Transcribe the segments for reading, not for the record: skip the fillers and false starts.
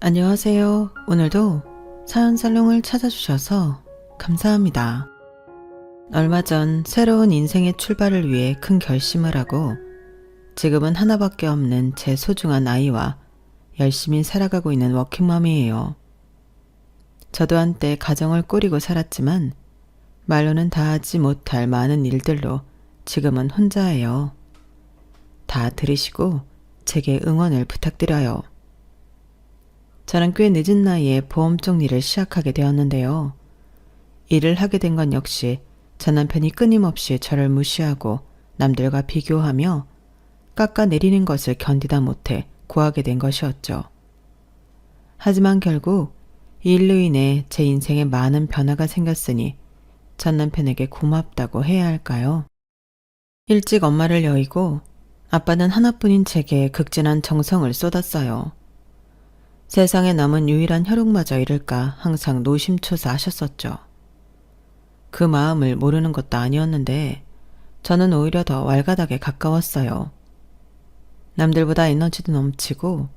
안녕하세요. 오늘도 사연살롱을 찾아주셔서 감사합니다. 얼마 전 새로운 인생의 출발을 위해 큰 결심을 하고 지금은 하나밖에 없는 제 소중한 아이와 열심히 살아가고 있는 워킹맘이에요. 저도 한때 가정을 꾸리고 살았지만 말로는 다 하지 못할 많은 일들로 지금은 혼자예요. 다 들으시고 제게 응원을 부탁드려요. 저는 꽤 늦은 나이에 보험 쪽 일을 시작하게 되었는데요. 일을 하게 된 건 역시 전 남편이 끊임없이 저를 무시하고 남들과 비교하며 깎아내리는 것을 견디다 못해 구하게 된 것이었죠. 하지만 결국 이 일로 인해 제 인생에 많은 변화가 생겼으니 전 남편에게 고맙다고 해야 할까요? 일찍 엄마를 여의고 아빠는 하나뿐인 제게 극진한 정성을 쏟았어요. 세상에 남은 유일한 혈육마저 잃을까 항상 노심초사하셨었죠. 그 마음을 모르는 것도 아니었는데 저는 오히려 더 왈가닥에 가까웠어요. 남들보다 에너지도 넘치고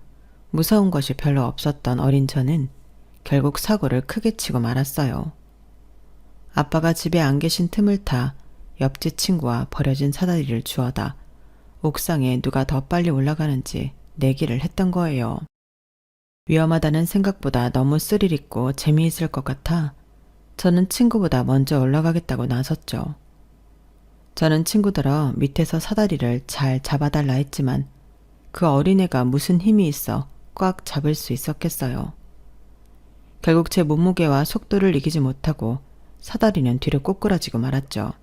무서운 것이 별로 없었던 어린 저는 결국 사고를 크게 치고 말았어요. 아빠가 집에 안 계신 틈을 타 옆집 친구와 버려진 사다리를 주워다 옥상에 누가 더 빨리 올라가는지 내기를 했던 거예요. 위험하다는 생각보다 너무 스릴 있고 재미있을 것 같아 저는 친구보다 먼저 올라가겠다고 나섰죠. 저는 친구들어 밑에서 사다리를 잘 잡아달라 했지만 그 어린애가 무슨 힘이 있어 꽉 잡을 수 있었겠어요. 결국 제 몸무게와 속도를 이기지 못하고 사다리는 뒤로 꼬꾸라지고 말았죠.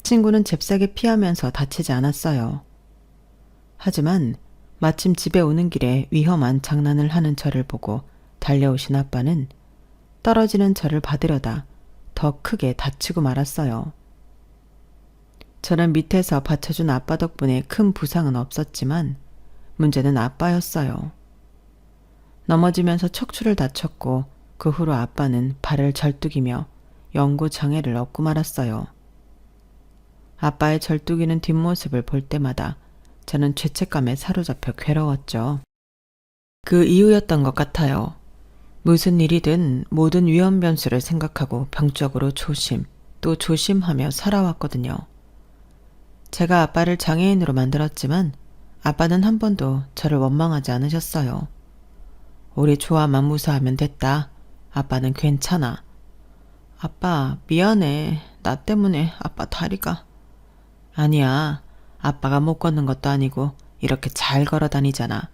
친구는 잽싸게 피하면서 다치지 않았어요. 하지만 마침 집에 오는 길에 위험한 장난을 하는 저를 보고 달려오신 아빠는 떨어지는 저를 받으려다 더 크게 다치고 말았어요. 저는 밑에서 받쳐준 아빠 덕분에 큰 부상은 없었지만 문제는 아빠였어요. 넘어지면서 척추를 다쳤고 그 후로 아빠는 발을 절뚝이며 영구 장애를 얻고 말았어요. 아빠의 절뚝이는 뒷모습을 볼 때마다 저는 죄책감에 사로잡혀 괴로웠죠. 그 이유였던 것 같아요. 무슨 일이든 모든 위험 변수를 생각하고 병적으로 조심, 또 조심하며 살아왔거든요. 제가 아빠를 장애인으로 만들었지만 아빠는 한 번도 저를 원망하지 않으셨어요. 우리 조아만 무사하면 됐다. 아빠는 괜찮아. 아빠 미안해. 나 때문에 아빠 다리가. 아니야. 아빠가 못 걷는 것도 아니고 이렇게 잘 걸어 다니잖아.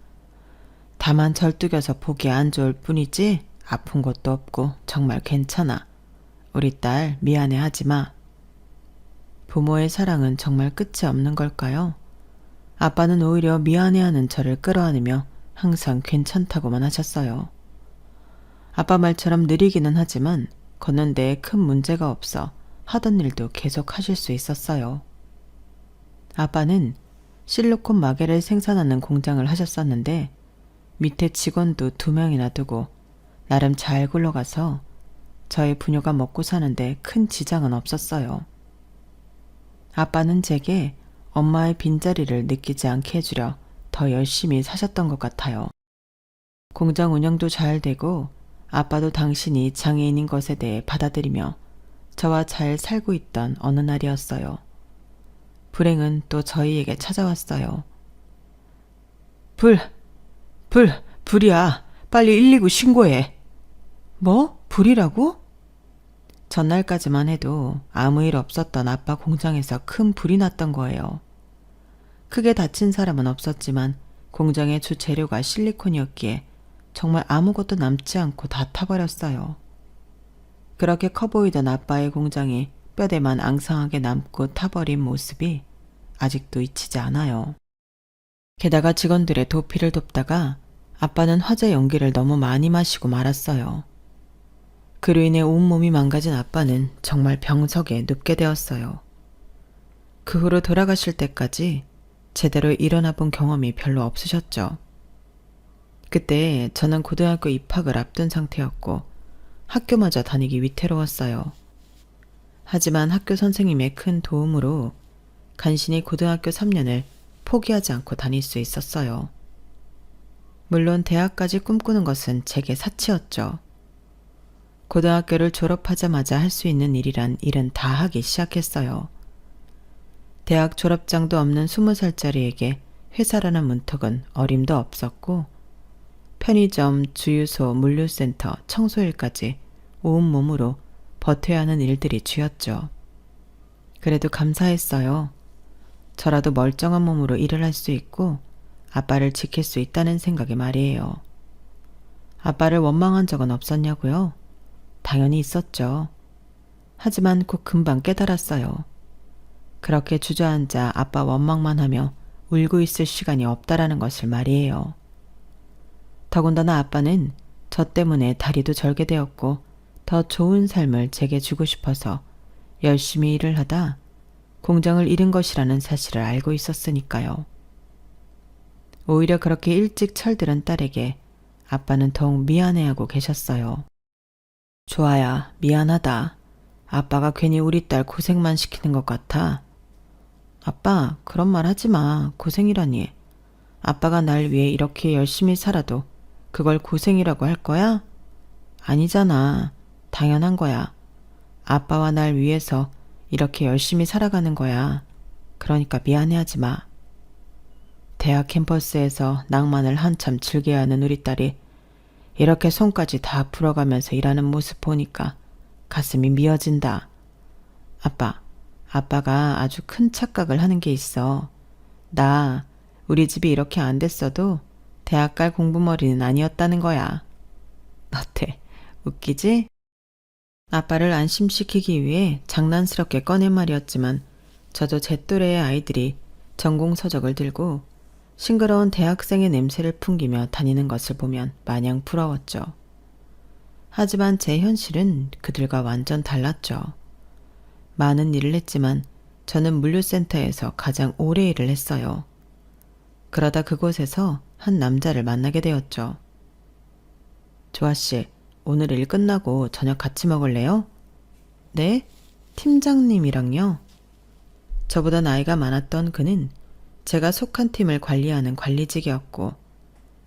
다만 절뚝여서 보기 안 좋을 뿐이지 아픈 것도 없고 정말 괜찮아. 우리 딸 미안해 하지 마. 부모의 사랑은 정말 끝이 없는 걸까요? 아빠는 오히려 미안해하는 저를 끌어안으며 항상 괜찮다고만 하셨어요. 아빠 말처럼 느리기는 하지만 걷는 데에 큰 문제가 없어 하던 일도 계속 하실 수 있었어요. 아빠는 실리콘 마개를 생산하는 공장을 하셨었는데 밑에 직원도 2명이나 두고 나름 잘 굴러가서 저의 부녀가 먹고 사는데 큰 지장은 없었어요. 아빠는 제게 엄마의 빈자리를 느끼지 않게 해주려 더 열심히 사셨던 것 같아요. 공장 운영도 잘 되고 아빠도 당신이 장애인인 것에 대해 받아들이며 저와 잘 살고 있던 어느 날이었어요. 불행은 또 저희에게 찾아왔어요. 불이야. 빨리 119 신고해. 뭐? 불이라고? 전날까지만 해도 아무 일 없었던 아빠 공장에서 큰 불이 났던 거예요. 크게 다친 사람은 없었지만 공장의 주 재료가 실리콘이었기에 정말 아무것도 남지 않고 다 타버렸어요. 그렇게 커 보이던 아빠의 공장이 뼈대만 앙상하게 남고 타버린 모습이 아직도 잊히지 않아요. 게다가 직원들의 도피를 돕다가 아빠는 화재 연기를 너무 많이 마시고 말았어요. 그로 인해 온몸이 망가진 아빠는 정말 병석에 눕게 되었어요. 그 후로 돌아가실 때까지 제대로 일어나 본 경험이 별로 없으셨죠. 그때 저는 고등학교 입학을 앞둔 상태였고 학교마저 다니기 위태로웠어요. 하지만 학교 선생님의 큰 도움으로 간신히 고등학교 3년을 포기하지 않고 다닐 수 있었어요. 물론 대학까지 꿈꾸는 것은 제게 사치였죠. 고등학교를 졸업하자마자 할 수 있는 일이란 일은 다 하기 시작했어요. 대학 졸업장도 없는 20살짜리에게 회사라는 문턱은 어림도 없었고 편의점, 주유소, 물류센터, 청소일까지 온몸으로 버텨야 하는 일들이 주였죠. 그래도 감사했어요. 저라도 멀쩡한 몸으로 일을 할 수 있고 아빠를 지킬 수 있다는 생각에 말이에요. 아빠를 원망한 적은 없었냐고요? 당연히 있었죠. 하지만 곧 금방 깨달았어요. 그렇게 주저앉아 아빠 원망만 하며 울고 있을 시간이 없다라는 것을 말이에요. 더군다나 아빠는 저 때문에 다리도 절게 되었고 더 좋은 삶을 제게 주고 싶어서 열심히 일을 하다 공장을 잃은 것이라는 사실을 알고 있었으니까요. 오히려 그렇게 일찍 철들은 딸에게 아빠는 더욱 미안해하고 계셨어요. 좋아야, 미안하다. 아빠가 괜히 우리 딸 고생만 시키는 것 같아. 아빠, 그런 말 하지 마. 고생이라니. 아빠가 날 위해 이렇게 열심히 살아도 그걸 고생이라고 할 거야? 아니잖아. 당연한 거야. 아빠와 날 위해서 이렇게 열심히 살아가는 거야. 그러니까 미안해하지 마. 대학 캠퍼스에서 낭만을 한참 즐겨야 하는 우리 딸이 이렇게 손까지 다 풀어가면서 일하는 모습 보니까 가슴이 미어진다. 아빠가 아주 큰 착각을 하는 게 있어. 나 우리 집이 이렇게 안 됐어도 대학 갈 공부머리는 아니었다는 거야. 어때? 웃기지? 아빠를 안심시키기 위해 장난스럽게 꺼낸 말이었지만 저도 제 또래의 아이들이 전공서적을 들고 싱그러운 대학생의 냄새를 풍기며 다니는 것을 보면 마냥 부러웠죠. 하지만 제 현실은 그들과 완전 달랐죠. 많은 일을 했지만 저는 물류센터에서 가장 오래 일을 했어요. 그러다 그곳에서 한 남자를 만나게 되었죠. 조아씨, 오늘 일 끝나고 저녁 같이 먹을래요? 네? 팀장님이랑요? 저보다 나이가 많았던 그는 제가 속한 팀을 관리하는 관리직이었고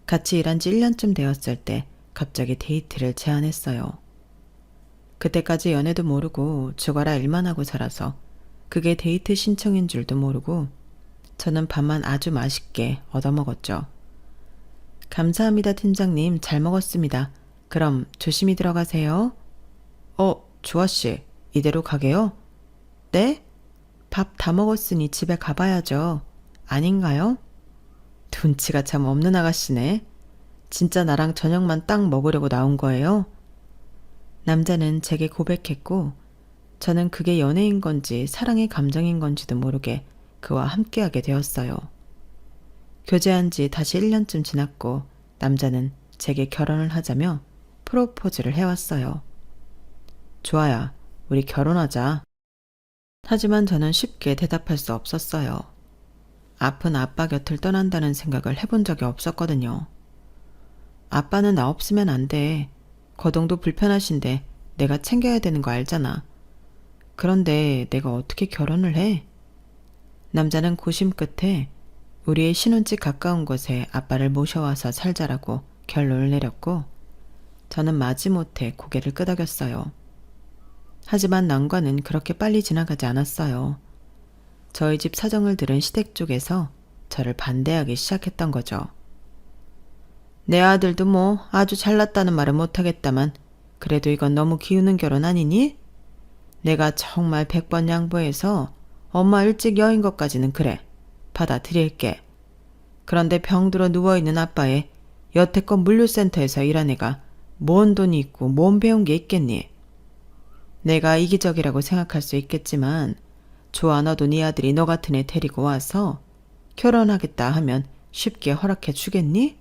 같이 일한 지 1년쯤 되었을 때 갑자기 데이트를 제안했어요. 그때까지 연애도 모르고 죽어라 일만 하고 살아서 그게 데이트 신청인 줄도 모르고 저는 밥만 아주 맛있게 얻어먹었죠. 감사합니다, 팀장님. 잘 먹었습니다. 그럼 조심히 들어가세요. 조아씨, 이대로 가게요? 네? 밥 다 먹었으니 집에 가봐야죠. 아닌가요? 눈치가 참 없는 아가씨네. 진짜 나랑 저녁만 딱 먹으려고 나온 거예요? 남자는 제게 고백했고 저는 그게 연애인 건지 사랑의 감정인 건지도 모르게 그와 함께하게 되었어요. 교제한 지 다시 1년쯤 지났고 남자는 제게 결혼을 하자며 프로포즈를 해왔어요. 좋아야, 우리 결혼하자. 하지만 저는 쉽게 대답할 수 없었어요. 아픈 아빠 곁을 떠난다는 생각을 해본 적이 없었거든요. 아빠는 나 없으면 안 돼. 거동도 불편하신데 내가 챙겨야 되는 거 알잖아. 그런데 내가 어떻게 결혼을 해? 남자는 고심 끝에 우리의 신혼집 가까운 곳에 아빠를 모셔와서 살자라고 결론을 내렸고 저는 마지못해 고개를 끄덕였어요. 하지만 난관은 그렇게 빨리 지나가지 않았어요. 저희 집 사정을 들은 시댁 쪽에서 저를 반대하기 시작했던 거죠. 내 아들도 뭐 아주 잘났다는 말은 못하겠다만 그래도 이건 너무 기우는 결혼 아니니? 내가 정말 100번 양보해서 엄마 일찍 여인 것까지는 그래. 받아들일게. 그런데 병들어 누워있는 아빠의 여태껏 물류센터에서 일한 애가 뭔 돈이 있고 뭔 배운 게 있겠니? 내가 이기적이라고 생각할 수 있겠지만 좋아, 너도 네 아들이 너 같은 애 데리고 와서 결혼하겠다 하면 쉽게 허락해 주겠니?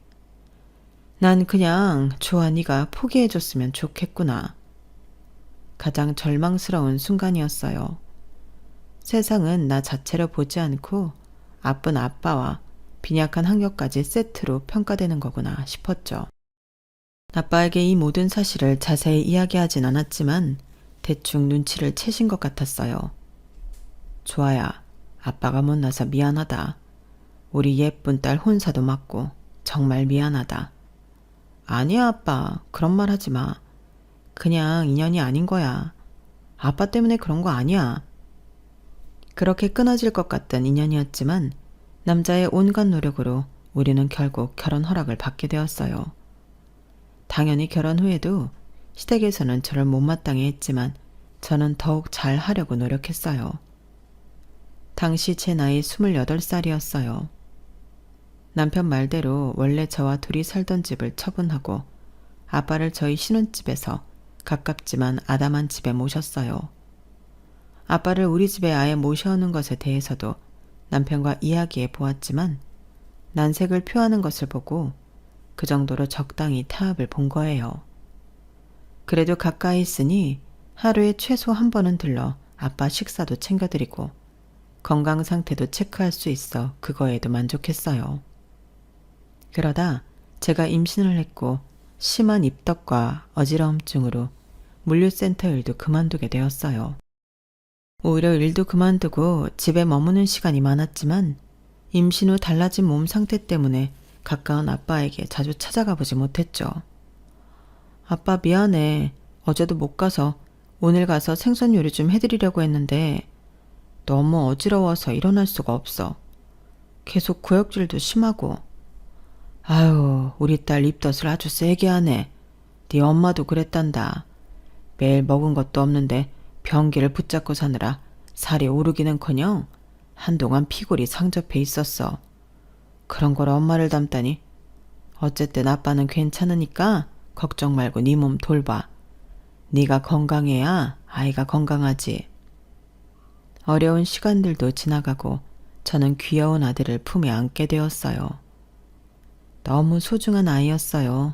난 그냥 좋아, 네가 포기해줬으면 좋겠구나. 가장 절망스러운 순간이었어요. 세상은 나 자체로 보지 않고 아픈 아빠와 빈약한 학력까지 세트로 평가되는 거구나 싶었죠. 아빠에게 이 모든 사실을 자세히 이야기하진 않았지만 대충 눈치를 채신 것 같았어요. 좋아야, 아빠가 못나서 미안하다. 우리 예쁜 딸 혼사도 맞고 정말 미안하다. 아니야, 아빠. 그런 말 하지 마. 그냥 인연이 아닌 거야. 아빠 때문에 그런 거 아니야. 그렇게 끊어질 것 같던 인연이었지만 남자의 온갖 노력으로 우리는 결국 결혼 허락을 받게 되었어요. 당연히 결혼 후에도 시댁에서는 저를 못마땅해 했지만 저는 더욱 잘 하려고 노력했어요. 당시 제 나이 28살이었어요. 남편 말대로 원래 저와 둘이 살던 집을 처분하고 아빠를 저희 신혼집에서 가깝지만 아담한 집에 모셨어요. 아빠를 우리 집에 아예 모셔오는 것에 대해서도 남편과 이야기해 보았지만 난색을 표하는 것을 보고 그 정도로 적당히 타협을 본 거예요. 그래도 가까이 있으니 하루에 최소 한 번은 들러 아빠 식사도 챙겨드리고 건강 상태도 체크할 수 있어 그거에도 만족했어요. 그러다 제가 임신을 했고 심한 입덧과 어지러움증으로 물류센터 일도 그만두게 되었어요. 오히려 일도 그만두고 집에 머무는 시간이 많았지만 임신 후 달라진 몸 상태 때문에 가까운 아빠에게 자주 찾아가 보지 못했죠. 아빠 미안해. 어제도 못 가서 오늘 가서 생선 요리 좀 해드리려고 했는데 너무 어지러워서 일어날 수가 없어. 계속 구역질도 심하고. 아유, 우리 딸 입덧을 아주 세게 하네. 네 엄마도 그랬단다. 매일 먹은 것도 없는데 변기를 붙잡고 사느라 살이 오르기는커녕 한동안 피골이 상접해 있었어. 그런 걸 엄마를 닮다니. 어쨌든 아빠는 괜찮으니까 걱정 말고 네 몸 돌봐. 네가 건강해야 아이가 건강하지. 어려운 시간들도 지나가고 저는 귀여운 아들을 품에 안게 되었어요. 너무 소중한 아이였어요.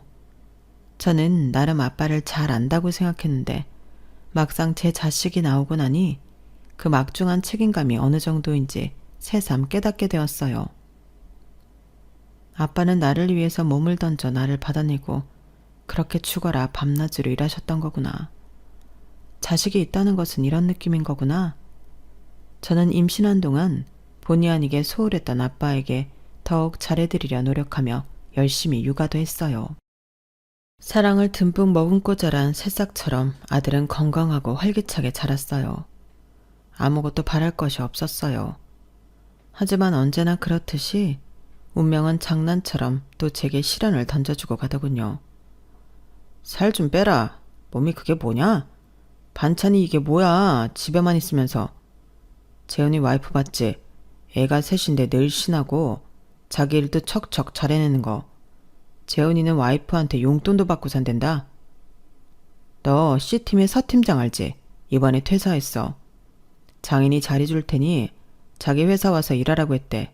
저는 나름 아빠를 잘 안다고 생각했는데 막상 제 자식이 나오고 나니 그 막중한 책임감이 어느 정도인지 새삼 깨닫게 되었어요. 아빠는 나를 위해서 몸을 던져 나를 받아내고 그렇게 죽어라 밤낮으로 일하셨던 거구나. 자식이 있다는 것은 이런 느낌인 거구나. 저는 임신한 동안 본의 아니게 소홀했던 아빠에게 더욱 잘해드리려 노력하며 열심히 육아도 했어요. 사랑을 듬뿍 머금고 자란 새싹처럼 아들은 건강하고 활기차게 자랐어요. 아무것도 바랄 것이 없었어요. 하지만 언제나 그렇듯이 운명은 장난처럼 또 제게 시련을 던져주고 가더군요. 살 좀 빼라. 몸이 그게 뭐냐? 반찬이 이게 뭐야? 집에만 있으면서. 재훈이 와이프 봤지? 애가 셋인데 늘 신하고 자기 일도 척척 잘해내는 거. 재훈이는 와이프한테 용돈도 받고 산댄다. 너 C팀의 서팀장 알지? 이번에 퇴사했어. 장인이 자리 줄 테니 자기 회사 와서 일하라고 했대.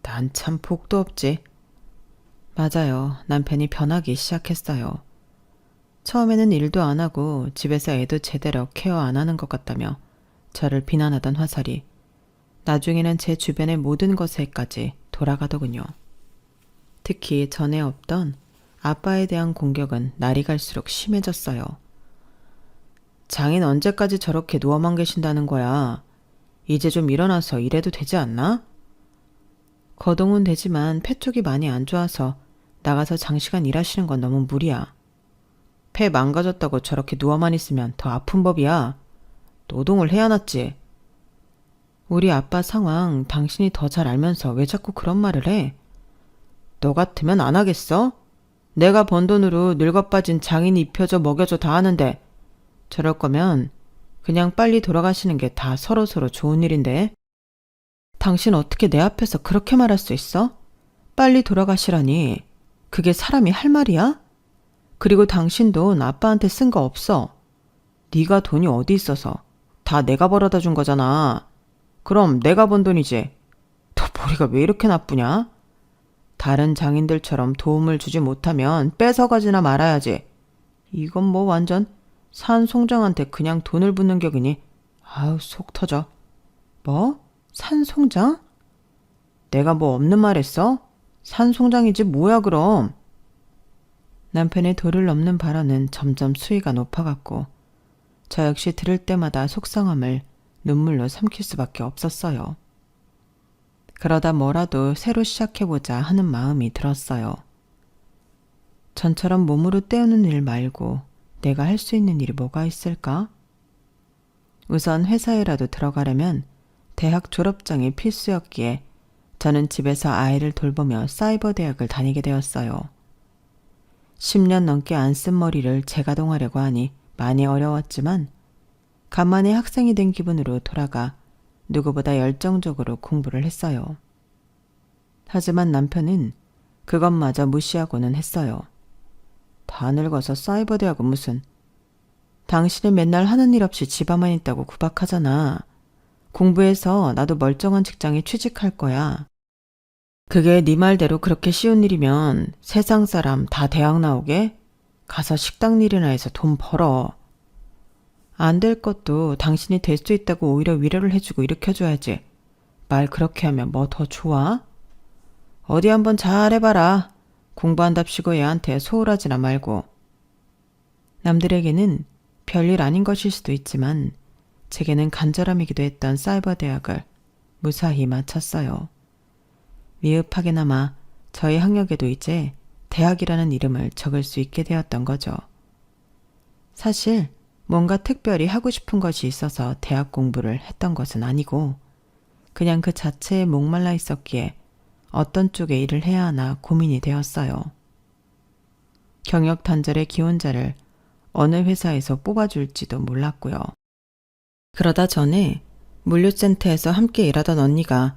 난 참 복도 없지. 맞아요. 남편이 변하기 시작했어요. 처음에는 일도 안 하고 집에서 애도 제대로 케어 안 하는 것 같다며 저를 비난하던 화살이 나중에는 제 주변의 모든 것에까지 돌아가더군요. 특히 전에 없던 아빠에 대한 공격은 날이 갈수록 심해졌어요. 장인 언제까지 저렇게 누워만 계신다는 거야. 이제 좀 일어나서 일해도 되지 않나? 거동은 되지만 폐 쪽이 많이 안 좋아서 나가서 장시간 일하시는 건 너무 무리야. 폐 망가졌다고 저렇게 누워만 있으면 더 아픈 법이야. 노동을 해야 낫지. 우리 아빠 상황 당신이 더 잘 알면서 왜 자꾸 그런 말을 해? 너 같으면 안 하겠어? 내가 번 돈으로 늙어빠진 장인이 입혀줘 먹여줘 다 하는데 저럴 거면 그냥 빨리 돌아가시는 게 다 서로서로 좋은 일인데. 당신 어떻게 내 앞에서 그렇게 말할 수 있어? 빨리 돌아가시라니. 그게 사람이 할 말이야? 그리고 당신 돈 아빠한테 쓴 거 없어. 네가 돈이 어디 있어서. 다 내가 벌어다 준 거잖아. 그럼 내가 번 돈이지. 너 머리가 왜 이렇게 나쁘냐? 다른 장인들처럼 도움을 주지 못하면 뺏어가지나 말아야지. 이건 뭐 완전 산 송장한테 그냥 돈을 붓는 격이니. 아우 속 터져. 뭐? 산 송장? 내가 뭐 없는 말 했어? 산 송장이지 뭐야 그럼. 남편의 도를 넘는 발언은 점점 수위가 높아갔고 저 역시 들을 때마다 속상함을 눈물로 삼킬 수밖에 없었어요. 그러다 뭐라도 새로 시작해보자 하는 마음이 들었어요. 전처럼 몸으로 때우는 일 말고 내가 할 수 있는 일이 뭐가 있을까? 우선 회사에라도 들어가려면 대학 졸업장이 필수였기에 저는 집에서 아이를 돌보며 사이버 대학을 다니게 되었어요. 10년 넘게 안 쓴 머리를 재가동하려고 하니 많이 어려웠지만 간만에 학생이 된 기분으로 돌아가 누구보다 열정적으로 공부를 했어요. 하지만 남편은 그것마저 무시하고는 했어요. 다 늙어서 사이버 대학은 무슨. 당신은 맨날 하는 일 없이 집안만 있다고 구박하잖아. 공부해서 나도 멀쩡한 직장에 취직할 거야. 그게 네 말대로 그렇게 쉬운 일이면 세상 사람 다 대학 나오게? 가서 식당 일이나 해서 돈 벌어. 안 될 것도 당신이 될 수 있다고 오히려 위로를 해주고 일으켜줘야지. 말 그렇게 하면 뭐 더 좋아? 어디 한번 잘 해봐라. 공부한답시고 얘한테 소홀하지나 말고. 남들에게는 별일 아닌 것일 수도 있지만 제게는 간절함이기도 했던 사이버 대학을 무사히 마쳤어요. 미흡하게나마 저희 학력에도 이제 대학이라는 이름을 적을 수 있게 되었던 거죠. 사실 뭔가 특별히 하고 싶은 것이 있어서 대학 공부를 했던 것은 아니고 그냥 그 자체에 목말라 있었기에 어떤 쪽에 일을 해야 하나 고민이 되었어요. 경력 단절의 기혼자를 어느 회사에서 뽑아줄지도 몰랐고요. 그러다 전에 물류센터에서 함께 일하던 언니가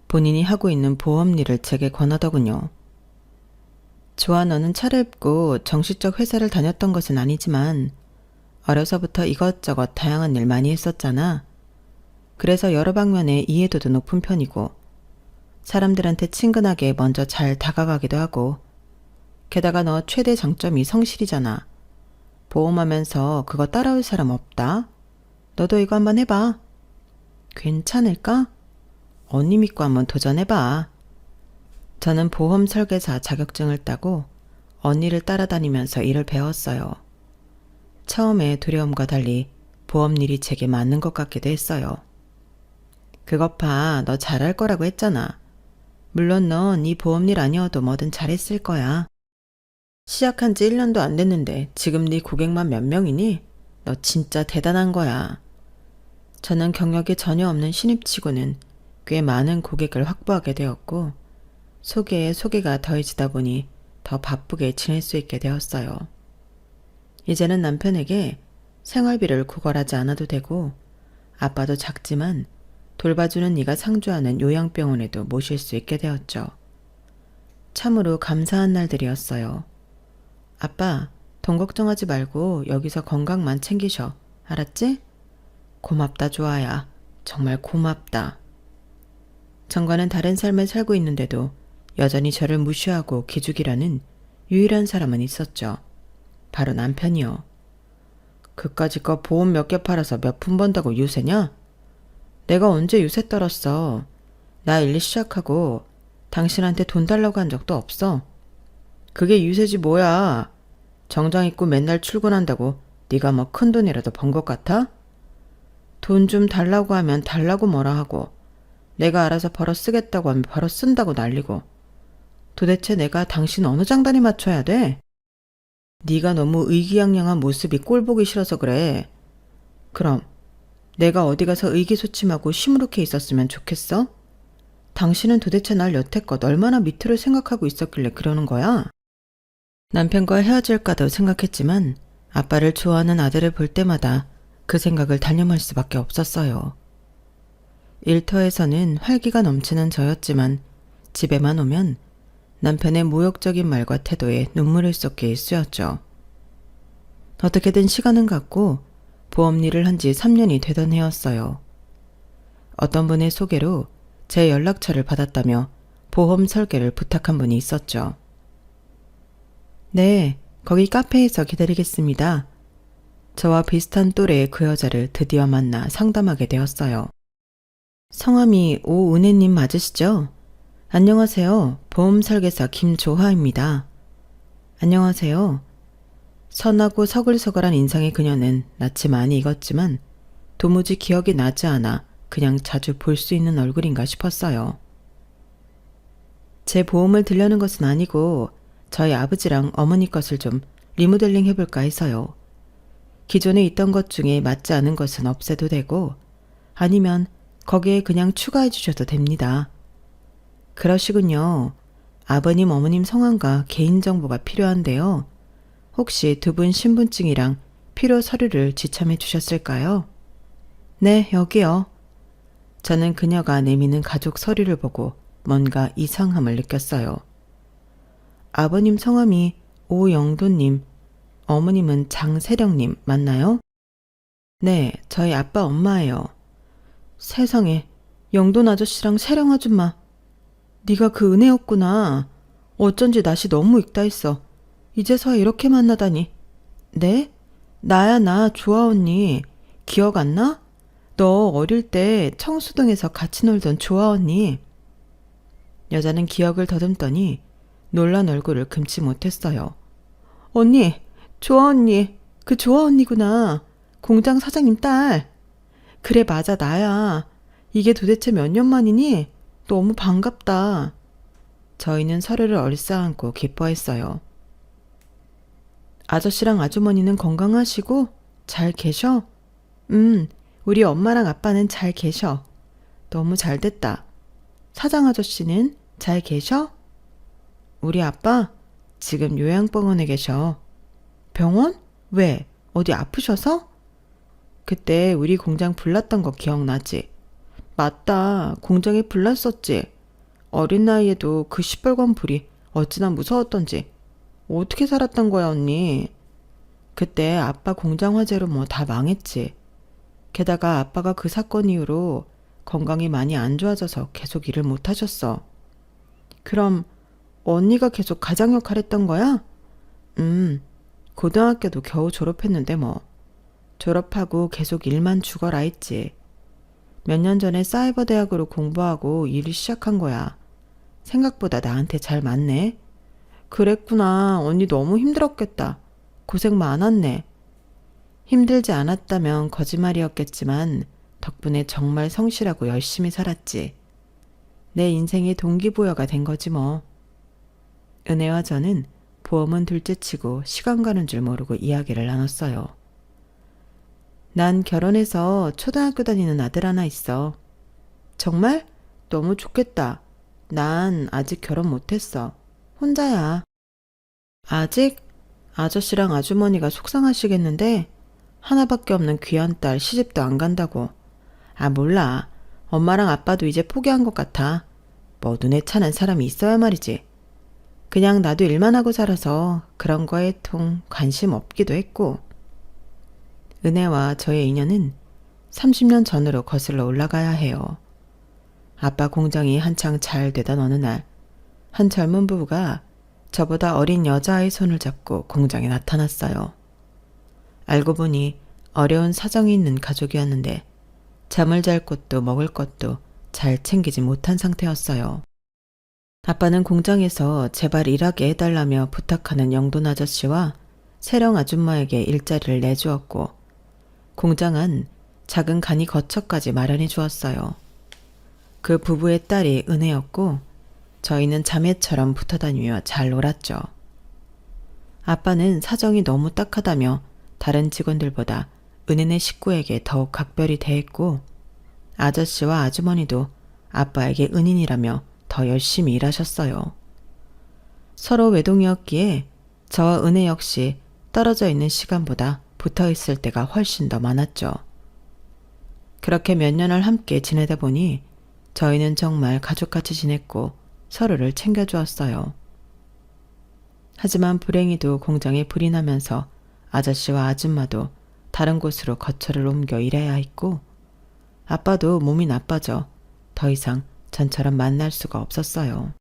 본인이 하고 있는 보험 일을 제게 권하더군요. 좋아, 너는 차례없고 정식적 회사를 다녔던 것은 아니지만 어려서부터 이것저것 다양한 일 많이 했었잖아. 그래서 여러 방면에 이해도도 높은 편이고 사람들한테 친근하게 먼저 잘 다가가기도 하고 게다가 너 최대 장점이 성실이잖아. 보험하면서 그거 따라올 사람 없다. 너도 이거 한번 해봐. 괜찮을까? 언니 믿고 한번 도전해봐. 저는 보험 설계사 자격증을 따고 언니를 따라다니면서 일을 배웠어요. 처음에 두려움과 달리 보험 일이 제게 맞는 것 같기도 했어요. 그것 봐, 너 잘할 거라고 했잖아. 물론 넌 이 보험 일 아니어도 뭐든 잘했을 거야. 시작한 지 1년도 안 됐는데 지금 네 고객만 몇 명이니? 너 진짜 대단한 거야. 저는 경력이 전혀 없는 신입치고는 꽤 많은 고객을 확보하게 되었고 소개에 소개가 더해지다 보니 더 바쁘게 지낼 수 있게 되었어요. 이제는 남편에게 생활비를 구걸하지 않아도 되고 아빠도 작지만 돌봐주는 네가 상주하는 요양병원에도 모실 수 있게 되었죠. 참으로 감사한 날들이었어요. 아빠, 돈 걱정하지 말고 여기서 건강만 챙기셔. 알았지? 고맙다, 좋아야. 정말 고맙다. 정과는 다른 삶을 살고 있는데도 여전히 저를 무시하고 기죽이라는 유일한 사람은 있었죠. 바로 남편이요. 그까짓 거 보험 몇 개 팔아서 몇 푼 번다고 유세냐? 내가 언제 유세 떨었어. 나 일 시작하고 당신한테 돈 달라고 한 적도 없어. 그게 유세지 뭐야. 정장 입고 맨날 출근한다고 네가 뭐 큰돈이라도 번 것 같아? 돈 좀 달라고 하면 달라고 뭐라 하고 내가 알아서 벌어 쓰겠다고 하면 벌어 쓴다고 난리고 도대체 내가 당신 어느 장단에 맞춰야 돼? 네가 너무 의기양양한 모습이 꼴보기 싫어서 그래. 그럼 내가 어디 가서 의기소침하고 시무룩해 있었으면 좋겠어? 당신은 도대체 날 여태껏 얼마나 밑으로 생각하고 있었길래 그러는 거야? 남편과 헤어질까도 생각했지만 아빠를 좋아하는 아들을 볼 때마다 그 생각을 단념할 수밖에 없었어요. 일터에서는 활기가 넘치는 저였지만 집에만 오면 남편의 모욕적인 말과 태도에 눈물을 쏟게 일쑤였죠. 어떻게든 시간은 갔고 보험 일을 한 지 3년이 되던 해였어요. 어떤 분의 소개로 제 연락처를 받았다며 보험 설계를 부탁한 분이 있었죠. 네, 거기 카페에서 기다리겠습니다. 저와 비슷한 또래의 그 여자를 드디어 만나 상담하게 되었어요. 성함이 오은혜님 맞으시죠? 안녕하세요. 보험 설계사 김조하입니다. 안녕하세요. 선하고 서글서글한 인상의 그녀는 낯이 많이 익었지만 도무지 기억이 나지 않아 그냥 자주 볼 수 있는 얼굴인가 싶었어요. 제 보험을 들려는 것은 아니고 저희 아버지랑 어머니 것을 좀 리모델링 해볼까 해서요. 기존에 있던 것 중에 맞지 않은 것은 없애도 되고 아니면 거기에 그냥 추가해 주셔도 됩니다. 그러시군요. 아버님, 어머님 성함과 개인정보가 필요한데요. 혹시 두 분 신분증이랑 필요 서류를 지참해 주셨을까요? 네, 여기요. 저는 그녀가 내미는 가족 서류를 보고 뭔가 이상함을 느꼈어요. 아버님 성함이 오영도님, 어머님은 장세령님 맞나요? 네, 저희 아빠 엄마예요. 세상에, 영돈 아저씨랑 세령 아줌마. 네가 그 은혜였구나. 어쩐지 낯이 너무 익다 했어. 이제서야 이렇게 만나다니. 네? 나야 나 조아 언니. 기억 안 나? 너 어릴 때 청수동에서 같이 놀던 조아 언니. 여자는 기억을 더듬더니 놀란 얼굴을 금치 못했어요. 언니, 조아 언니. 그 조아 언니구나. 공장 사장님 딸. 그래 맞아 나야. 이게 도대체 몇 년 만이니? 너무 반갑다. 저희는 서로를 얼싸안고 기뻐했어요. 아저씨랑 아주머니는 건강하시고 잘 계셔? 우리 엄마랑 아빠는 잘 계셔. 너무 잘 됐다. 사장 아저씨는 잘 계셔? 우리 아빠 지금 요양병원에 계셔. 병원? 왜? 어디 아프셔서? 그때 우리 공장 불났던 거 기억나지? 맞다. 공장에 불났었지. 어린 나이에도 그 시뻘건 불이 어찌나 무서웠던지. 어떻게 살았던 거야 언니? 그때 아빠 공장 화재로 뭐 다 망했지. 게다가 아빠가 그 사건 이후로 건강이 많이 안 좋아져서 계속 일을 못 하셨어. 그럼 언니가 계속 가장 역할 했던 거야? 고등학교도 겨우 졸업했는데 뭐. 졸업하고 계속 일만 죽어라 했지. 몇 년 전에 사이버 대학으로 공부하고 일을 시작한 거야. 생각보다 나한테 잘 맞네. 그랬구나. 언니 너무 힘들었겠다. 고생 많았네. 힘들지 않았다면 거짓말이었겠지만 덕분에 정말 성실하고 열심히 살았지. 내 인생의 동기부여가 된 거지 뭐. 은혜와 저는 보험은 둘째치고 시간 가는 줄 모르고 이야기를 나눴어요. 난 결혼해서 초등학교 다니는 아들 하나 있어. 정말? 너무 좋겠다. 난 아직 결혼 못했어. 혼자야. 아직? 아저씨랑 아주머니가 속상하시겠는데 하나밖에 없는 귀한 딸 시집도 안 간다고. 아 몰라. 엄마랑 아빠도 이제 포기한 것 같아. 뭐 눈에 차는 사람이 있어야 말이지. 그냥 나도 일만 하고 살아서 그런 거에 통 관심 없기도 했고. 은혜와 저의 인연은 30년 전으로 거슬러 올라가야 해요. 아빠 공장이 한창 잘 되던 어느 날, 한 젊은 부부가 저보다 어린 여자아이 손을 잡고 공장에 나타났어요. 알고 보니 어려운 사정이 있는 가족이었는데 잠을 잘 곳도 먹을 것도 잘 챙기지 못한 상태였어요. 아빠는 공장에서 제발 일하게 해달라며 부탁하는 영돈 아저씨와 세령 아줌마에게 일자리를 내주었고 공장은 작은 간이 거처까지 마련해 주었어요. 그 부부의 딸이 은혜였고 저희는 자매처럼 붙어 다니며 잘 놀았죠. 아빠는 사정이 너무 딱하다며 다른 직원들보다 은혜네 식구에게 더욱 각별히 대했고 아저씨와 아주머니도 아빠에게 은인이라며 더 열심히 일하셨어요. 서로 외동이었기에 저와 은혜 역시 떨어져 있는 시간보다 붙어 있을 때가 훨씬 더 많았죠. 그렇게 몇 년을 함께 지내다 보니 저희는 정말 가족같이 지냈고 서로를 챙겨주었어요. 하지만 불행히도 공장에 불이 나면서 아저씨와 아줌마도 다른 곳으로 거처를 옮겨 일해야 했고 아빠도 몸이 나빠져 더 이상 전처럼 만날 수가 없었어요.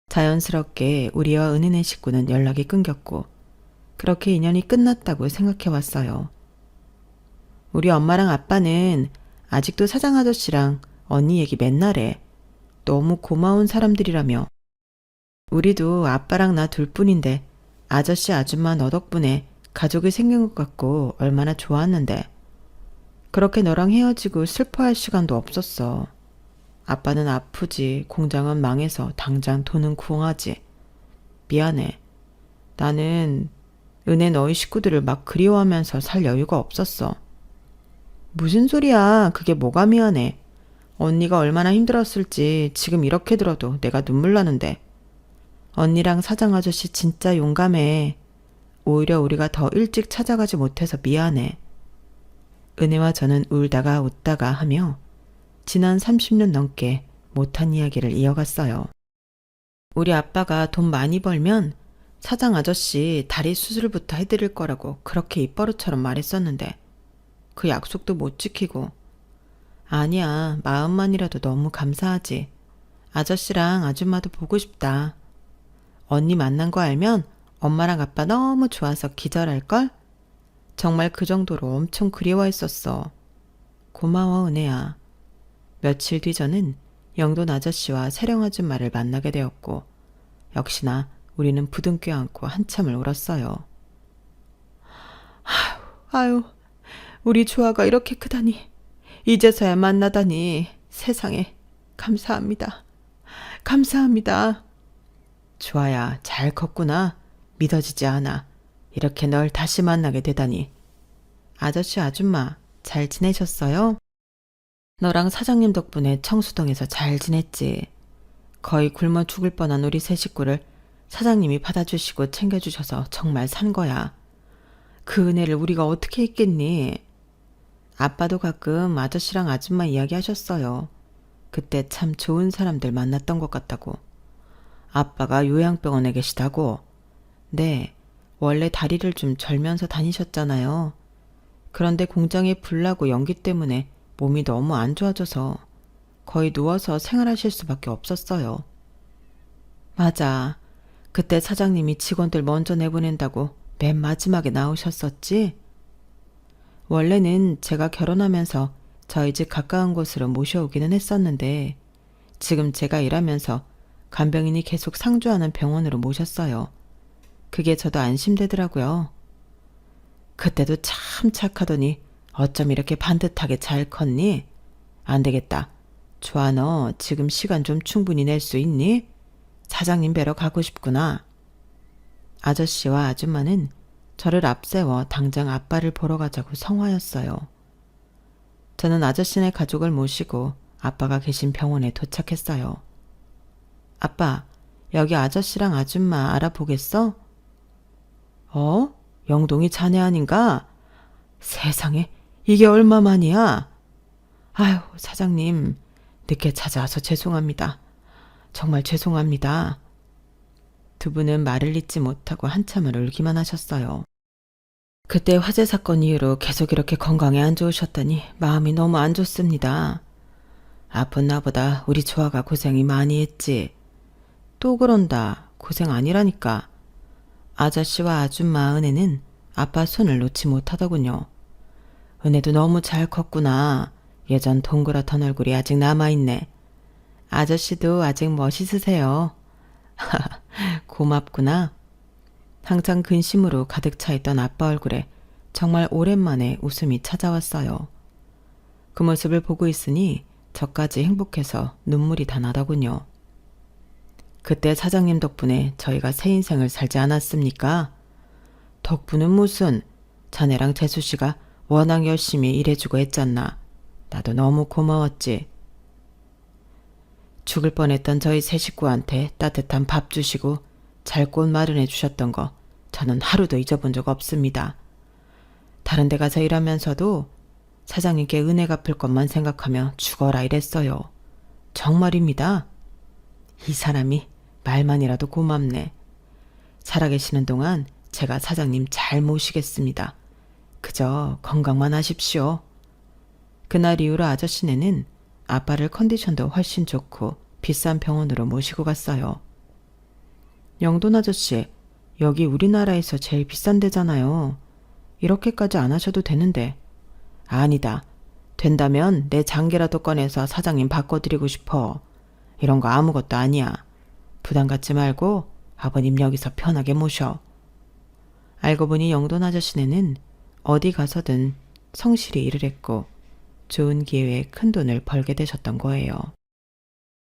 자연스럽게 우리와 은혜네 식구는 연락이 끊겼고 그렇게 인연이 끝났다고 생각해왔어요. 우리 엄마랑 아빠는 아직도 사장 아저씨랑 언니 얘기 맨날 해. 너무 고마운 사람들이라며. 우리도 아빠랑 나 둘뿐인데 아저씨 아줌마 너 덕분에 가족이 생긴 것 같고 얼마나 좋았는데. 그렇게 너랑 헤어지고 슬퍼할 시간도 없었어. 아빠는 아프지, 공장은 망해서 당장 돈은 구엉하지. 미안해. 나는 은혜 너희 식구들을 막 그리워하면서 살 여유가 없었어. 무슨 소리야. 그게 뭐가 미안해. 언니가 얼마나 힘들었을지 지금 이렇게 들어도 내가 눈물 나는데. 언니랑 사장 아저씨 진짜 용감해. 오히려 우리가 더 일찍 찾아가지 못해서 미안해. 은혜와 저는 울다가 웃다가 하며 지난 30년 넘게 못한 이야기를 이어갔어요. 우리 아빠가 돈 많이 벌면 사장 아저씨 다리 수술부터 해드릴 거라고 그렇게 입버릇처럼 말했었는데 그 약속도 못 지키고. 아니야, 마음만이라도 너무 감사하지. 아저씨랑 아줌마도 보고 싶다. 언니 만난 거 알면 엄마랑 아빠 너무 좋아서 기절할걸? 정말 그 정도로 엄청 그리워했었어. 고마워, 은혜야. 며칠 뒤 저는 영돈 아저씨와 세령 아줌마를 만나게 되었고 역시나 우리는 부둥켜 안고 한참을 울었어요. 아유, 우리 조아가 이렇게 크다니. 이제서야 만나다니. 세상에. 감사합니다. 감사합니다. 조아야, 잘 컸구나. 믿어지지 않아. 이렇게 널 다시 만나게 되다니. 아저씨 아줌마 잘 지내셨어요? 너랑 사장님 덕분에 청수동에서 잘 지냈지. 거의 굶어 죽을 뻔한 우리 세 식구를 사장님이 받아주시고 챙겨주셔서 정말 산 거야. 그 은혜를 우리가 어떻게 했겠니? 아빠도 가끔 아저씨랑 아줌마 이야기하셨어요. 그때 참 좋은 사람들 만났던 것 같다고. 아빠가 요양병원에 계시다고. 네, 원래 다리를 좀 절면서 다니셨잖아요. 그런데 공장에 불나고 연기 때문에 몸이 너무 안 좋아져서 거의 누워서 생활하실 수밖에 없었어요. 맞아. 그때 사장님이 직원들 먼저 내보낸다고 맨 마지막에 나오셨었지? 원래는 제가 결혼하면서 저희 집 가까운 곳으로 모셔오기는 했었는데 지금 제가 일하면서 간병인이 계속 상주하는 병원으로 모셨어요. 그게 저도 안심되더라고요. 그때도 참 착하더니 어쩜 이렇게 반듯하게 잘 컸니? 안 되겠다. 좋아, 너 지금 시간 좀 충분히 낼 수 있니? 사장님 뵈러 가고 싶구나. 아저씨와 아줌마는 저를 앞세워 당장 아빠를 보러 가자고 성화였어요. 저는 아저씨네 가족을 모시고 아빠가 계신 병원에 도착했어요. 아빠, 여기 아저씨랑 아줌마 알아보겠어? 영동이 자네 아닌가? 세상에, 이게 얼마만이야? 아유, 사장님, 늦게 찾아와서 죄송합니다. 정말 죄송합니다. 두 분은 말을 잇지 못하고 한참을 울기만 하셨어요. 그때 화재 사건 이후로 계속 이렇게 건강에 안 좋으셨다니 마음이 너무 안 좋습니다. 아픈 나보다 우리 조아가 고생이 많이 했지. 또 그런다. 고생 아니라니까. 아저씨와 아줌마 은혜는 아빠 손을 놓지 못하더군요. 은혜도 너무 잘 컸구나. 예전 동그랗던 얼굴이 아직 남아있네. 아저씨도 아직 멋있으세요. 고맙구나. 항상 근심으로 가득 차있던 아빠 얼굴에 정말 오랜만에 웃음이 찾아왔어요. 그 모습을 보고 있으니 저까지 행복해서 눈물이 다 나더군요. 그때 사장님 덕분에 저희가 새 인생을 살지 않았습니까? 덕분은 무슨, 자네랑 재수씨가 워낙 열심히 일해주고 했잖나. 나도 너무 고마웠지. 죽을 뻔했던 저희 세 식구한테 따뜻한 밥 주시고 잘 곳 마련해 주셨던 거 저는 하루도 잊어본 적 없습니다. 다른 데 가서 일하면서도 사장님께 은혜 갚을 것만 생각하며 죽어라 이랬어요. 정말입니다. 이 사람이 말만이라도 고맙네. 살아계시는 동안 제가 사장님 잘 모시겠습니다. 그저 건강만 하십시오. 그날 이후로 아저씨네는 아빠를 컨디션도 훨씬 좋고 비싼 병원으로 모시고 갔어요. 영돈 아저씨, 여기 우리나라에서 제일 비싼 데잖아요. 이렇게까지 안 하셔도 되는데. 아니다. 된다면 내 장계라도 꺼내서 사장님 바꿔드리고 싶어. 이런 거 아무것도 아니야. 부담 갖지 말고 아버님 여기서 편하게 모셔. 알고 보니 영돈 아저씨네는 어디 가서든 성실히 일을 했고 좋은 기회에 큰 돈을 벌게 되셨던 거예요.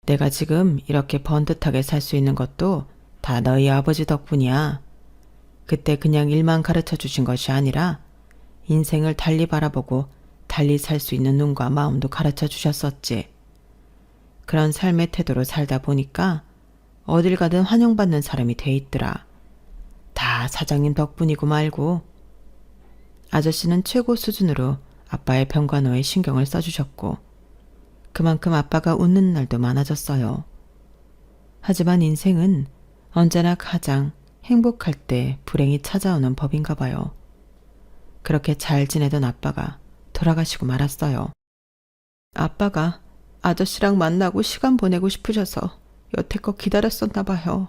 내가 지금 이렇게 번듯하게 살 수 있는 것도 다 너희 아버지 덕분이야. 그때 그냥 일만 가르쳐 주신 것이 아니라 인생을 달리 바라보고 달리 살 수 있는 눈과 마음도 가르쳐 주셨었지. 그런 삶의 태도로 살다 보니까 어딜 가든 환영받는 사람이 돼 있더라. 다 사장님 덕분이고 말고. 아저씨는 최고 수준으로 아빠의 병간호에 신경을 써주셨고 그만큼 아빠가 웃는 날도 많아졌어요. 하지만 인생은 언제나 가장 행복할 때 불행이 찾아오는 법인가 봐요. 그렇게 잘 지내던 아빠가 돌아가시고 말았어요. 아빠가 아저씨랑 만나고 시간 보내고 싶으셔서 여태껏 기다렸었나 봐요.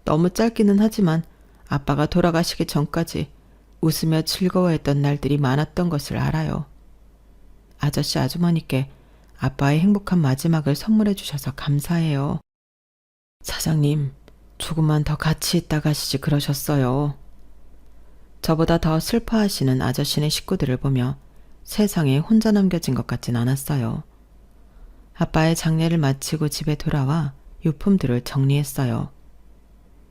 너무 짧기는 하지만 아빠가 돌아가시기 전까지 웃으며 즐거워했던 날들이 많았던 것을 알아요. 아저씨 아주머니께 아빠의 행복한 마지막을 선물해 주셔서 감사해요. 사장님, 조금만 더 같이 있다 가시지 그러셨어요. 저보다 더 슬퍼하시는 아저씨네 식구들을 보며 세상에 혼자 남겨진 것 같진 않았어요. 아빠의 장례를 마치고 집에 돌아와 유품들을 정리했어요.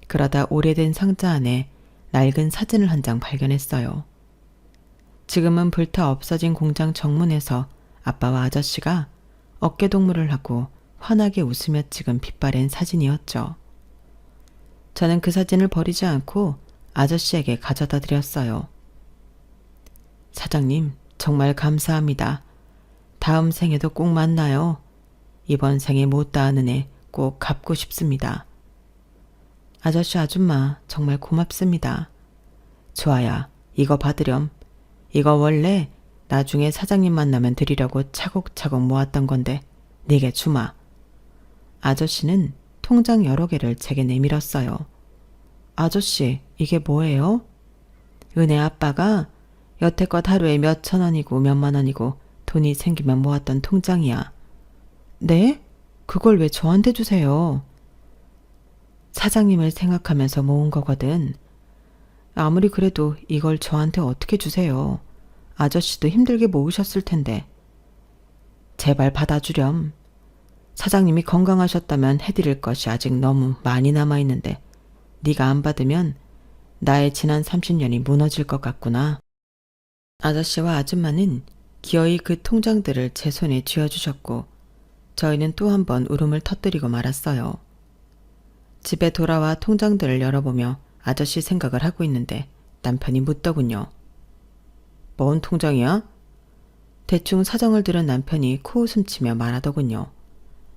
그러다 오래된 상자 안에 낡은 사진을 한 장 발견했어요. 지금은 불타 없어진 공장 정문에서 아빠와 아저씨가 어깨동무를 하고 환하게 웃으며 찍은 빛바랜 사진이었죠. 저는 그 사진을 버리지 않고 아저씨에게 가져다 드렸어요. 사장님, 정말 감사합니다. 다음 생에도 꼭 만나요. 이번 생에 못 다하는 애 꼭 갚고 싶습니다. 아저씨 아줌마 정말 고맙습니다. 좋아야, 이거 받으렴. 이거 원래 나중에 사장님 만나면 드리려고 차곡차곡 모았던 건데 네게 주마. 아저씨는 통장 여러 개를 제게 내밀었어요. 아저씨, 이게 뭐예요? 은혜 아빠가 여태껏 하루에 몇 천 원이고 몇만 원이고 돈이 생기면 모았던 통장이야. 네? 그걸 왜 저한테 주세요? 사장님을 생각하면서 모은 거거든. 아무리 그래도 이걸 저한테 어떻게 주세요? 아저씨도 힘들게 모으셨을 텐데. 제발 받아주렴. 사장님이 건강하셨다면 해드릴 것이 아직 너무 많이 남아있는데 네가 안 받으면 나의 지난 30년이 무너질 것 같구나. 아저씨와 아줌마는 기어이 그 통장들을 제 손에 쥐어주셨고 저희는 또 한 번 울음을 터뜨리고 말았어요. 집에 돌아와 통장들을 열어보며 아저씨 생각을 하고 있는데 남편이 묻더군요. 뭔 통장이야? 대충 사정을 들은 남편이 코웃음치며 말하더군요.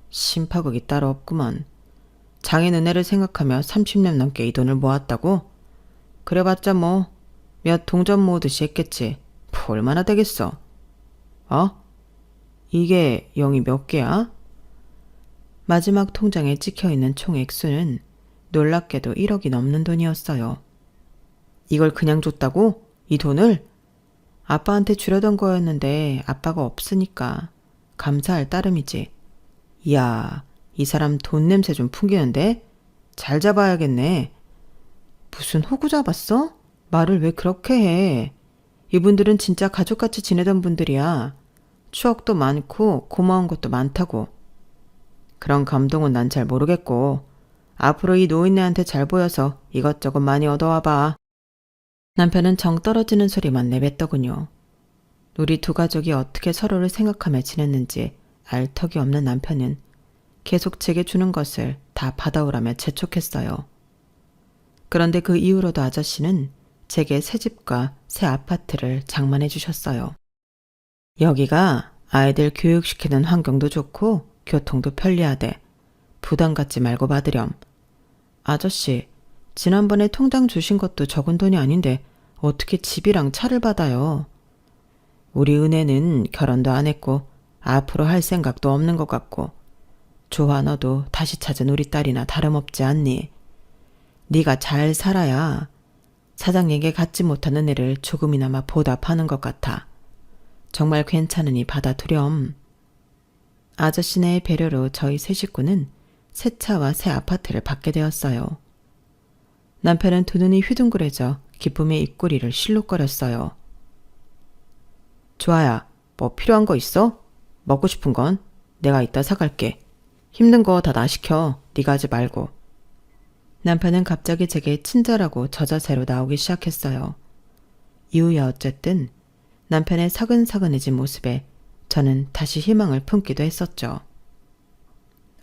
심파극이 따로 없구먼. 장인 은혜를 생각하며 30년 넘게 이 돈을 모았다고? 그래봤자 뭐 몇 동전 모으듯이 했겠지. 뭐 얼마나 되겠어? 이게 0이 몇 개야? 마지막 통장에 찍혀있는 총 액수는 놀랍게도 1억이 넘는 돈이었어요. 이걸 그냥 줬다고? 이 돈을? 아빠한테 주려던 거였는데 아빠가 없으니까 감사할 따름이지. 이야, 이 사람 돈 냄새 좀 풍기는데? 잘 잡아야겠네. 무슨 호구 잡았어? 말을 왜 그렇게 해? 이분들은 진짜 가족같이 지내던 분들이야. 추억도 많고 고마운 것도 많다고. 그런 감동은 난 잘 모르겠고 앞으로 이 노인네한테 잘 보여서 이것저것 많이 얻어와봐. 남편은 정 떨어지는 소리만 내뱉더군요. 우리 두 가족이 어떻게 서로를 생각하며 지냈는지 알 턱이 없는 남편은 계속 제게 주는 것을 다 받아오라며 재촉했어요. 그런데 그 이후로도 아저씨는 제게 새 집과 새 아파트를 장만해 주셨어요. 여기가 아이들 교육시키는 환경도 좋고 교통도 편리하대. 부담 갖지 말고 받으렴. 아저씨, 지난번에 통장 주신 것도 적은 돈이 아닌데 어떻게 집이랑 차를 받아요? 우리 은혜는 결혼도 안 했고 앞으로 할 생각도 없는 것 같고 좋아, 너도 다시 찾은 우리 딸이나 다름없지 않니? 네가 잘 살아야 사장님에게 갖지 못한 은혜를 조금이나마 보답하는 것 같아. 정말 괜찮으니 받아두렴. 아저씨네의 배려로 저희 세 식구는 새 차와 새 아파트를 받게 되었어요. 남편은 두 눈이 휘둥그레져 기쁨의 입꼬리를 실룩거렸어요. 좋아야, 뭐 필요한 거 있어? 먹고 싶은 건 내가 이따 사갈게. 힘든 거 다 나 시켜. 네가 하지 말고. 남편은 갑자기 제게 친절하고 저자세로 나오기 시작했어요. 이후야 어쨌든 남편의 사근사근해진 모습에 저는 다시 희망을 품기도 했었죠.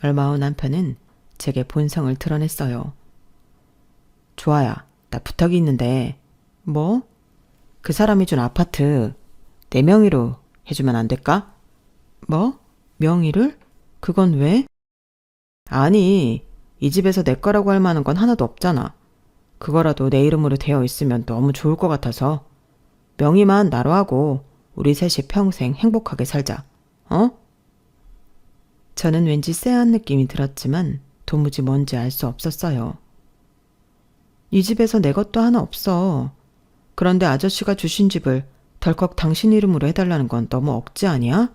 얼마 후 남편은 제게 본성을 드러냈어요. 좋아야, 나 부탁이 있는데. 뭐? 그 사람이 준 아파트 내 명의로 해주면 안 될까? 뭐? 명의를? 그건 왜? 아니, 이 집에서 내 거라고 할 만한 건 하나도 없잖아. 그거라도 내 이름으로 되어 있으면 너무 좋을 것 같아서. 명의만 나로 하고 우리 셋이 평생 행복하게 살자. 어? 저는 왠지 쎄한 느낌이 들었지만 도무지 뭔지 알 수 없었어요. 이 집에서 내 것도 하나 없어. 그런데 아저씨가 주신 집을 덜컥 당신 이름으로 해달라는 건 너무 억지 아니야?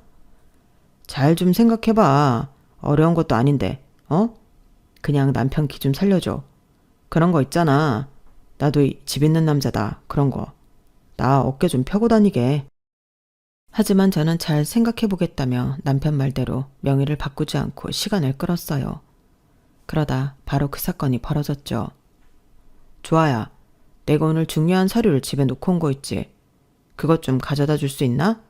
잘 좀 생각해봐. 어려운 것도 아닌데, 어? 그냥 남편 기 좀 살려줘. 그런 거 있잖아. 나도 집 있는 남자다. 그런 거. 나 어깨 좀 펴고 다니게. 하지만 저는 잘 생각해보겠다며 남편 말대로 명의를 바꾸지 않고 시간을 끌었어요. 그러다 바로 그 사건이 벌어졌죠. 좋아야, 내가 오늘 중요한 서류를 집에 놓고 온 거 있지. 그것 좀 가져다 줄 수 있나?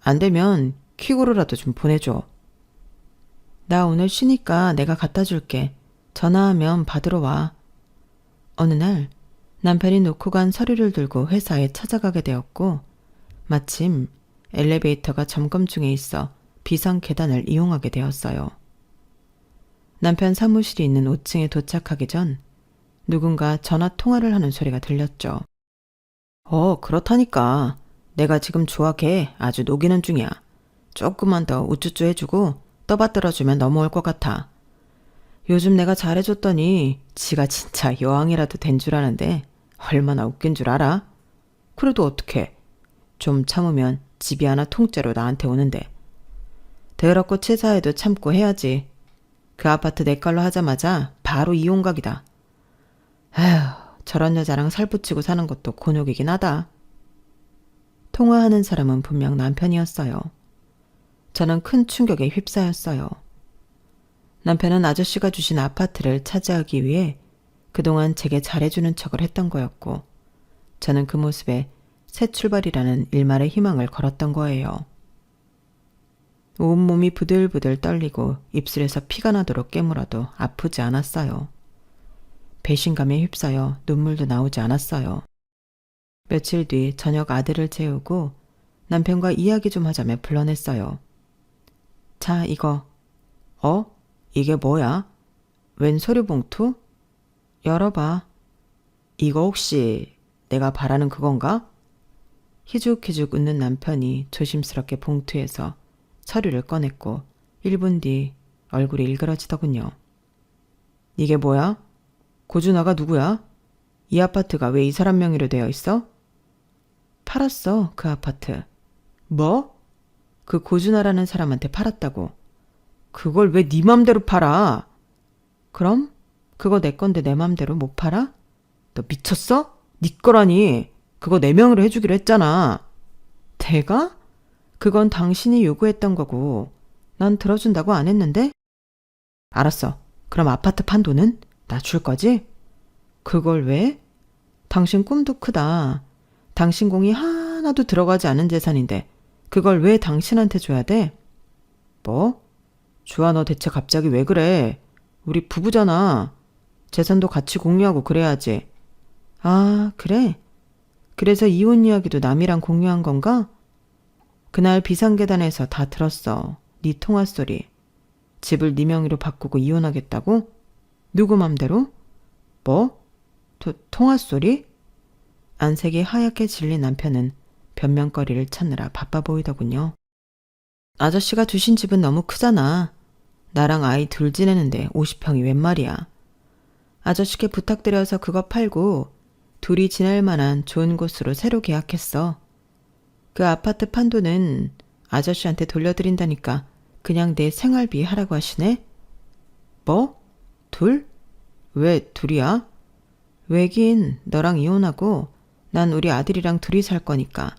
안 되면 퀵으로라도 좀 보내줘. 나 오늘 쉬니까 내가 갖다 줄게. 전화하면 받으러 와. 어느 날 남편이 놓고 간 서류를 들고 회사에 찾아가게 되었고 마침 엘리베이터가 점검 중에 있어 비상 계단을 이용하게 되었어요. 남편 사무실이 있는 5층에 도착하기 전 누군가 전화 통화를 하는 소리가 들렸죠. 그렇다니까. 내가 지금 조합해 아주 녹이는 중이야. 조금만 더 우쭈쭈 해주고 떠받들어주면 넘어올 것 같아. 요즘 내가 잘해줬더니 지가 진짜 여왕이라도 된 줄 아는데 얼마나 웃긴 줄 알아? 그래도 어떡해. 좀 참으면 집이 하나 통째로 나한테 오는데. 더럽고 치사해도 참고 해야지. 그 아파트 내 걸로 하자마자 바로 이혼각이다. 아휴, 저런 여자랑 살붙이고 사는 것도 곤욕이긴 하다. 통화하는 사람은 분명 남편이었어요. 저는 큰 충격에 휩싸였어요. 남편은 아저씨가 주신 아파트를 차지하기 위해 그동안 제게 잘해주는 척을 했던 거였고 저는 그 모습에 새 출발이라는 일말의 희망을 걸었던 거예요. 온몸이 부들부들 떨리고 입술에서 피가 나도록 깨물어도 아프지 않았어요. 배신감에 휩싸여 눈물도 나오지 않았어요. 며칠 뒤 저녁 아들을 재우고 남편과 이야기 좀 하자며 불러냈어요. 자, 이거. 이게 뭐야? 웬 서류 봉투? 열어봐. 이거 혹시 내가 바라는 그건가? 희죽희죽 웃는 남편이 조심스럽게 봉투에서 서류를 꺼냈고 1분 뒤 얼굴이 일그러지더군요. 이게 뭐야? 고준아가 누구야? 이 아파트가 왜 이 사람 명의로 되어 있어? 팔았어, 그 아파트. 뭐? 그 고준아라는 사람한테 팔았다고. 그걸 왜 네 맘대로 팔아? 그럼? 그거 내 건데 내 맘대로 못 팔아? 너 미쳤어? 네 거라니. 그거 내 명의로 해주기로 했잖아. 내가? 그건 당신이 요구했던 거고 난 들어준다고 안 했는데? 알았어. 그럼 아파트 판 돈은? 나 줄 거지? 그걸 왜? 당신 꿈도 크다. 당신 공이 하나도 들어가지 않은 재산인데 그걸 왜 당신한테 줘야 돼? 뭐? 주아, 너 대체 갑자기 왜 그래? 우리 부부잖아. 재산도 같이 공유하고 그래야지. 아, 그래? 그래서 이혼 이야기도 남이랑 공유한 건가? 그날 비상계단에서 다 들었어. 네 통화 소리. 집을 네 명의로 바꾸고 이혼하겠다고? 누구 맘대로? 뭐? 통화 소리? 안색이 하얗게 질린 남편은 변명거리를 찾느라 바빠 보이더군요. 아저씨가 주신 집은 너무 크잖아. 나랑 아이 둘 지내는데 50평이 웬 말이야. 아저씨께 부탁드려서 그거 팔고 둘이 지낼 만한 좋은 곳으로 새로 계약했어. 그 아파트 판 돈은 아저씨한테 돌려드린다니까 그냥 내 생활비 하라고 하시네? 뭐? 둘? 왜 둘이야? 왜긴 너랑 이혼하고 난 우리 아들이랑 둘이 살 거니까.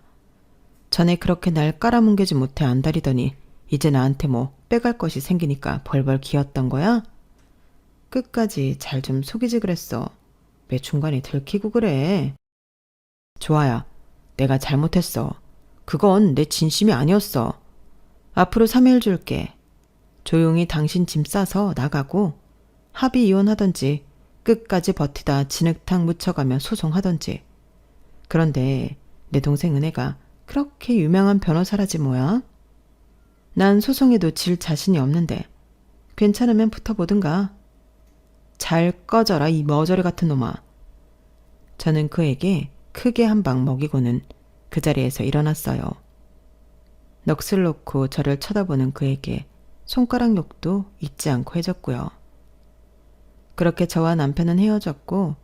전에 그렇게 날 깔아뭉개지 못해 안달이더니 이제 나한테 뭐 빼갈 것이 생기니까 벌벌 기었던 거야? 끝까지 잘 좀 속이지 그랬어. 왜 중간에 들키고 그래? 좋아야, 내가 잘못했어. 그건 내 진심이 아니었어. 앞으로 3일 줄게. 조용히 당신 짐 싸서 나가고 합의 이혼하던지 끝까지 버티다 진흙탕 묻혀가며 소송하던지. 그런데 내 동생 은혜가 그렇게 유명한 변호사라지 뭐야? 난 소송에도 질 자신이 없는데 괜찮으면 붙어보든가. 잘 꺼져라 이 머저리 같은 놈아. 저는 그에게 크게 한 방 먹이고는 그 자리에서 일어났어요. 넋을 놓고 저를 쳐다보는 그에게 손가락 욕도 잊지 않고 해줬고요. 그렇게 저와 남편은 헤어졌고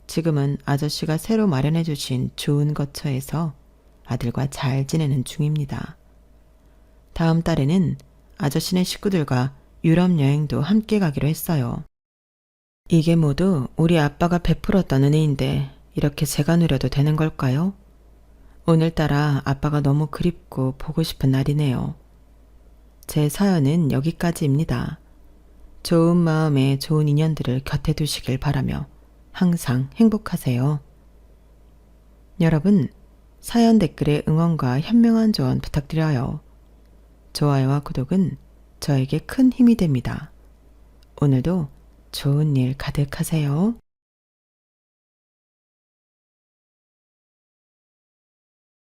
지금은 아저씨가 새로 마련해 주신 좋은 거처에서 아들과 잘 지내는 중입니다. 다음 달에는 아저씨네 식구들과 유럽 여행도 함께 가기로 했어요. 이게 모두 우리 아빠가 베풀었던 은혜인데 이렇게 제가 누려도 되는 걸까요? 오늘따라 아빠가 너무 그립고 보고 싶은 날이네요. 제 사연은 여기까지입니다. 좋은 마음에 좋은 인연들을 곁에 두시길 바라며 항상 행복하세요. 여러분, 사연 댓글에 응원과 현명한 조언 부탁드려요. 좋아요와 구독은 저에게 큰 힘이 됩니다. 오늘도 좋은 일 가득하세요.